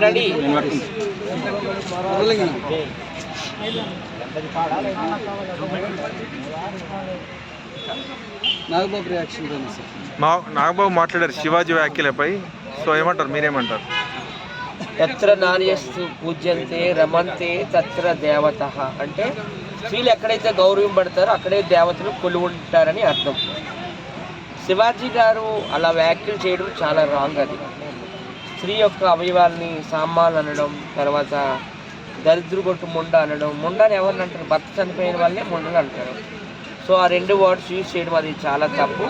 Ready Nagababu reaction Nagababu మాట్లాడారు శివాజీ వ్యాఖ్యలపై. So ఏమంటారు, మీరేమంటారు? ఎత్ర నార్యస్తు పూజ్యంతే రమంతే తత్ర దేవత అంటే స్త్రీలు ఎక్కడైతే గౌరవింపడతారో అక్కడే దేవతలు కొలువుంటారని అర్థం. శివాజీ గారు అలా వ్యాఖ్యలు చేయడం చాలా రాంగ్. అది స్త్రీ యొక్క అవయవాల్ని సామాన్లు అనడం, తర్వాత దరిద్రగొట్టు ముండ అనడం. ముండని ఎవరిని అంటారు? భర్త చనిపోయిన వాళ్ళే ముండలు అంటారు. సో ఆ రెండు వర్డ్స్ యూజ్ చేయడం అది చాలా తప్పు.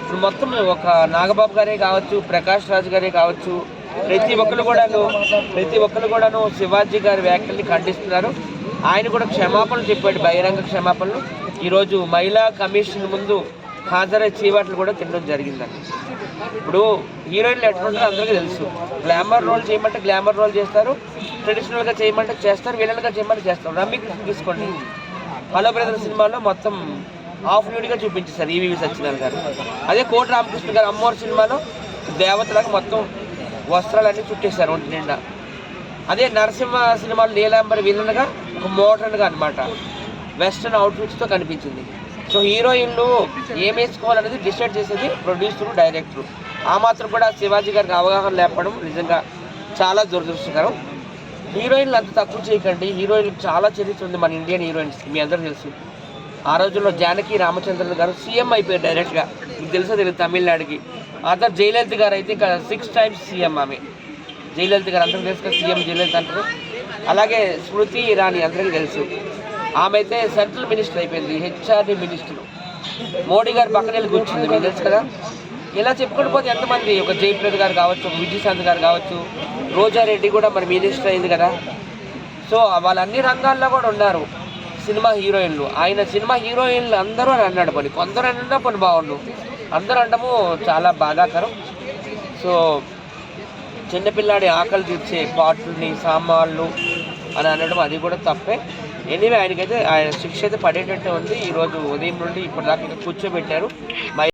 ఇప్పుడు మొత్తం ఒక నాగబాబు గారే కావచ్చు, ప్రకాష్ రాజ్ గారే కావచ్చు, ప్రతి ఒక్కరు కూడాను శివాజీ గారి వ్యాఖ్యల్ని ఖండిస్తున్నారు. ఆయన కూడా క్షమాపణలు చెప్పాడు, బహిరంగ క్షమాపణలు. ఈరోజు మహిళా కమిషన్ ముందు హాజరై చీవాట్లు కూడా తినడం జరిగిందండి. ఇప్పుడు హీరోయిన్లు ఎట్లుంటారో అందరికీ తెలుసు. గ్లామర్ రోల్ చేయమంటే గ్లామర్ రోల్ చేస్తారు, ట్రెడిషనల్గా చేయమంటే చేస్తారు, విలన్గా చేయమంటే చేస్తారు. రమ్మి తీసుకోండి, హలో బ్రదర్ సినిమాలో మొత్తం హాఫ్ న్యూడ్గా చూపించేస్తారు ఈవీవి సత్యనారాయణ గారు. అదే కోటి రామకృష్ణ గారు అమ్మోరు సినిమాలో దేవతలకు మొత్తం వస్త్రాలన్నీ చుట్టేశారు ఒంటి నిండా. అదే నరసింహ సినిమాలో నీలాంబరి విలన్గా ఒక మోడర్న్గా అనమాట వెస్ట్రన్ అవుట్ఫిట్స్తో కనిపించింది. సో హీరోయిన్లు ఏం వేసుకోవాలనేది డిసైడ్ చేసేది ప్రొడ్యూసరు, డైరెక్టరు. ఆ మాత్రం కూడా శివాజీ గారికి అవగాహన లేపడం నిజంగా చాలా దురదృష్టకరం. హీరోయిన్లు అంత తక్కువ చేయకండి. హీరోయిన్లకు చాలా చరిత్ర ఉంది మన ఇండియన్ హీరోయిన్స్, మీ అందరూ తెలుసు. ఆ రోజుల్లో జానకి రామచంద్రన్ గారు సీఎం అయిపోయారు డైరెక్ట్గా, మీకు తెలుసో తెలియదు తమిళనాడుకి. అతను జయలలిత గారు అయితే ఇంకా 6 times సీఎం. ఆమె జయలలిత గారు అందరికీ తెలుసు, సీఎం జయలలిత అంటారు. అలాగే స్మృతి ఇరానీ అందరికీ తెలుసు, ఆమె అయితే సెంట్రల్ మినిస్టర్ అయిపోయింది, హెచ్ఆర్డీ మినిస్టర్. మోడీ గారు పక్కన వెళ్ళి కూర్చుంది, మీకు తెలుసు కదా. ఇలా చెప్పుకుంటూ పోతే ఎంతమంది, ఒక జయప్రద గారు కావచ్చు, ఒక విజయశాంతి గారు కావచ్చు, రోజారెడ్డి కూడా మరి మినిస్టర్ అయింది కదా. సో వాళ్ళు అన్ని రంగాల్లో కూడా ఉన్నారు సినిమా హీరోయిన్లు. ఆయన సినిమా హీరోయిన్లు అందరూ అని అన్నాడు, పని కొందరు అన్నా పని బాగుండు, అందరూ అనడము చాలా బాధాకరం. సో చిన్నపిల్లాడి ఆకలి తీర్చే పాటల్ని సామాన్లు అని అనడం అది కూడా తప్పే. ఎనీవే ఆయనకైతే ఆయన శిక్ష అయితే పడేటట్టు ఉంది. ఈరోజు ఉదయం నుండి ఇప్పటిదాకా కూర్చోబెట్టారు.